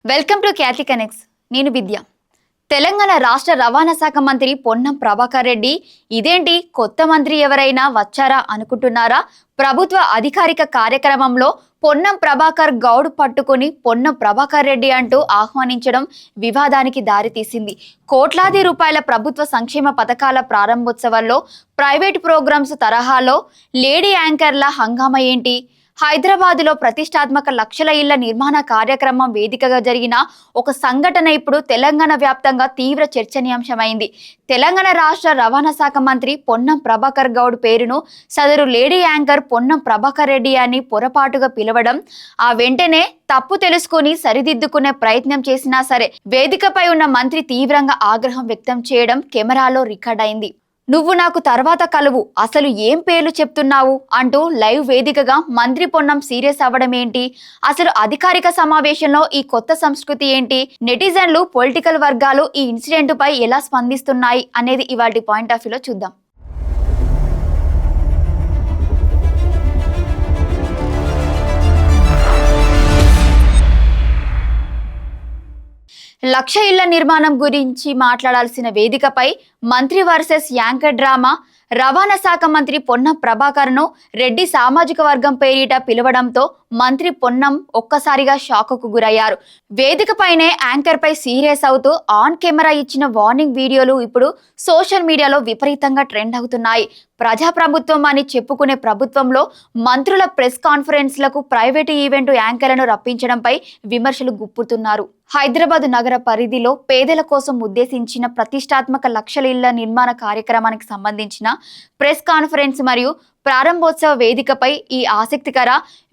Welcome to Kathy connects. నేను విద్య. తెలంగాణ రాష్ట్ర రవాణా శాఖ మంత్రి పొన్నం ప్రభాకర్ రెడ్డి ఇదేంటి కొత్త మంత్రి ఎవరైనా వచ్చారా అనుకుంటున్నారా? ప్రభుత్వ అధికారిక కార్యక్రమంలో పొన్నం ప్రభాకర్ గౌడ్ పట్టుకుని పొన్నం ప్రభాకర్ రెడ్డి అంటూ ఆహ్వానించడం వివాదానికి దారితీసింది. కోట్లాది రూపాయల ప్రభుత్వ సంక్షేమ పథకాల ప్రారంభోత్సవాల్లో ప్రైవేట్ ప్రోగ్రామ్స్ తరహాలో లేడీ యాంకర్ల హంగామా ఏంటి? హైదరాబాద్లో ప్రతిష్టాత్మక లక్షల ఇళ్ల నిర్మాణ కార్యక్రమం వేదికగా జరిగిన ఒక సంఘటన ఇప్పుడు తెలంగాణ వ్యాప్తంగా తీవ్ర చర్చనీయాంశమైంది. తెలంగాణ రాష్ట్ర రవాణా శాఖ మంత్రి పొన్నం ప్రభాకర్ గౌడ్ పేరును సదరు లేడీ యాంకర్ పొన్నం ప్రభాకర్ రెడ్డి అని పొరపాటుగా పిలవడం, ఆ వెంటనే తప్పు తెలుసుకుని సరిదిద్దుకునే ప్రయత్నం చేసినా సరే వేదికపై ఉన్న మంత్రి తీవ్రంగా ఆగ్రహం వ్యక్తం చేయడం కెమెరాలో రికార్డ్ అయింది. నువ్వు నాకు తర్వాత కలువు, అసలు ఏం పేర్లు చెప్తున్నావు అంటూ లైవ్ వేదికగా మంత్రి పొన్నం సీరియస్ అవ్వడం ఏంటి? అసలు అధికారిక సమావేశంలో ఈ కొత్త సంస్కృతి ఏంటి? నెటిజన్లు, పొలిటికల్ వర్గాలు ఈ ఇన్సిడెంట్ పై ఎలా స్పందిస్తున్నాయి అనేది ఇవాల్టి పాయింట్ ఆఫ్ వ్యూలో చూద్దాం. లక్ష ఇళ్ల నిర్మాణం గురించి మాట్లాడాల్సిన వేదికపై మంత్రి వర్సెస్ యాంకర్ డ్రామా. రవాణా శాఖ మంత్రి పొన్నం ప్రభాకర్ను రెడ్డి సామాజిక వర్గం పేరిట పిలవడంతో మంత్రి పొన్నం ఒక్కసారిగా షాకుకు గురయ్యారు. వేదికపైనే యాంకర్ పై సీరియస్ అవుతూ ఆన్ కెమెరా ఇచ్చిన వార్నింగ్ వీడియోలు ఇప్పుడు సోషల్ మీడియాలో విపరీతంగా ట్రెండ్ అవుతున్నాయి. ప్రజాప్రభుత్వం అని చెప్పుకునే ప్రభుత్వంలో మంత్రుల ప్రెస్ కాన్ఫరెన్స్లకు ప్రైవేటు ఈవెంట్ యాంకర్లను రప్పించడంపై విమర్శలు గుప్పుతున్నారు. హైదరాబాద్ నగర పరిధిలో పేదల కోసం ఉద్దేశించిన ప్రతిష్టాత్మక లక్షల ఇళ్ల నిర్మాణ కార్యక్రమానికి సంబంధించిన ప్రెస్ కాన్ఫరెన్స్ మరియు ప్రారంభోత్సవ వేదికపై ఈ ఆసక్తికర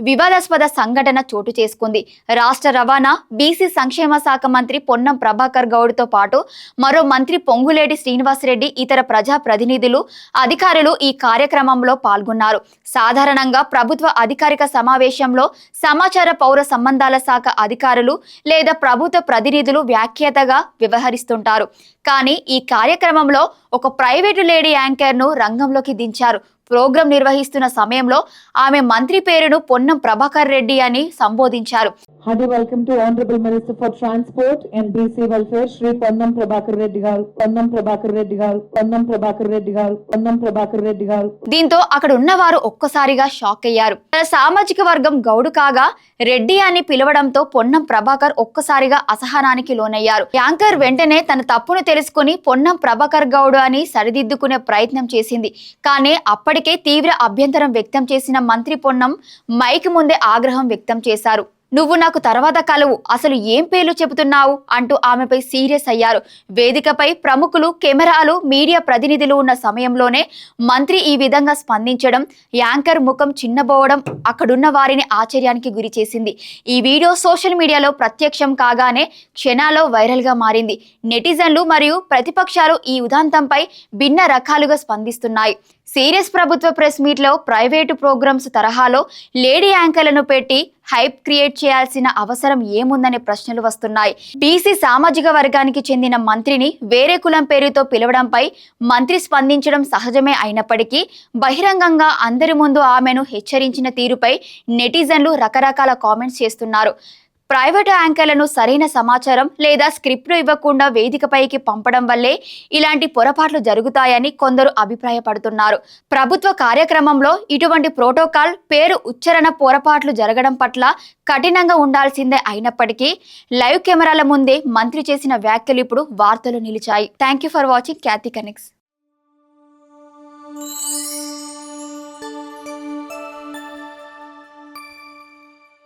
వివాదాస్పద సంఘటన చోటు చేసుకుంది. రాష్ట్ర రవాణా, బీసీ సంక్షేమ శాఖ మంత్రి పొన్నం ప్రభాకర్ గౌడ్తో పాటు మరో మంత్రి పొంగులేటి శ్రీనివాసరెడ్డి, ఇతర ప్రజా ప్రతినిధులు, అధికారులు ఈ కార్యక్రమంలో పాల్గొన్నారు. సాధారణంగా ప్రభుత్వ అధికారిక సమావేశంలో సమాచార పౌర సంబంధాల శాఖ అధికారులు లేదా ప్రభుత్వ ప్రతినిధులు వ్యాఖ్యాతగా వ్యవహరిస్తుంటారు. కానీ ఈ కార్యక్రమంలో ఒక ప్రైవేటు లేడీ యాంకర్ను రంగంలోకి దించారు. ప్రోగ్రాం నిర్వహిస్తున్న సమయంలో ఆమె మంత్రి పేరును పొన్నం ప్రభాకర్ రెడ్డి అని సంబోధించారు. Hearty welcome to Honorable Minister for Transport and BC Welfare, Shri Ponnam Prabhakar Reddy garu, Ponnam Prabhakar Reddy garu, Ponnam Prabhakar Reddy garu, Ponnam Prabhakar Reddy garu. దీంతో అక్కడ ఉన్నవారు ఒక్కసారిగా షాక్ అయ్యారు. సామాజిక వర్గం గౌడు కాగా రెడ్డి అని పిలవడంతో పొన్నం ప్రభాకర్ ఒక్కసారిగా అసహనానికి లోనయ్యారు. యాంకర్ వెంటనే తన తప్పును తెలుసుకుని పొన్నం ప్రభాకర్ గౌడ్ అని సరిదిద్దుకునే ప్రయత్నం చేసింది. కానీ అప్పటికే తీవ్ర అభ్యంతరం వ్యక్తం చేసిన మంత్రి పొన్నం మైక్ ముందే ఆగ్రహం వ్యక్తం చేశారు. నువ్వు నాకు తర్వాత కలువు, అసలు ఏం పేర్లు చెబుతున్నావు అంటూ ఆమెపై సీరియస్ అయ్యారు. వేదికపై ప్రముఖులు, కెమెరాలు, మీడియా ప్రతినిధులు ఉన్న సమయంలోనే మంత్రి ఈ విధంగా స్పందించడం, యాంకర్ ముఖం చిన్నబోవడం అక్కడున్న వారిని ఆశ్చర్యానికి గురి చేసింది. ఈ వీడియో సోషల్ మీడియాలో ప్రత్యక్షం కాగానే క్షణాల్లో వైరల్గా మారింది. నెటిజన్లు మరియు ప్రతిపక్షాలు ఈ ఉదాంతంపై భిన్న రకాలుగా స్పందిస్తున్నాయి. సీరియస్ ప్రభుత్వ ప్రెస్ మీట్లో ప్రైవేటు ప్రోగ్రామ్స్ తరహాలో లేడీ యాంకర్లను పెట్టి హైప్ క్రియేట్ చేయాల్సిన అవసరం ఏముందనే ప్రశ్నలు వస్తున్నాయి. బీసీ సామాజిక వర్గానికి చెందిన మంత్రిని వేరే కులం పేరుతో పిలవడంపై మంత్రి స్పందించడం సహజమే అయినప్పటికీ బహిరంగంగా అందరి ముందు ఆమెను హెచ్చరించిన తీరుపై నెటిజన్లు రకరకాల కామెంట్స్ చేస్తున్నారు. ప్రైవేటు యాంకర్లను సరైన సమాచారం లేదా స్క్రిప్ట్ ఇవ్వకుండా వేదికపైకి పంపడం వల్లే ఇలాంటి పొరపాట్లు జరుగుతాయని కొందరు అభిప్రాయపడుతున్నారు. ప్రభుత్వ కార్యక్రమంలో ఇటువంటి ప్రోటోకాల్, పేరు ఉచ్చారణ పొరపాట్లు జరగడం పట్ల కఠినంగా ఉండాల్సిందే అయినప్పటికీ లైవ్ కెమెరాల ముందే మంత్రి చేసిన వ్యాఖ్యలు ఇప్పుడు వార్తలు నిలిచాయి. Thank you for watching Kathy connects.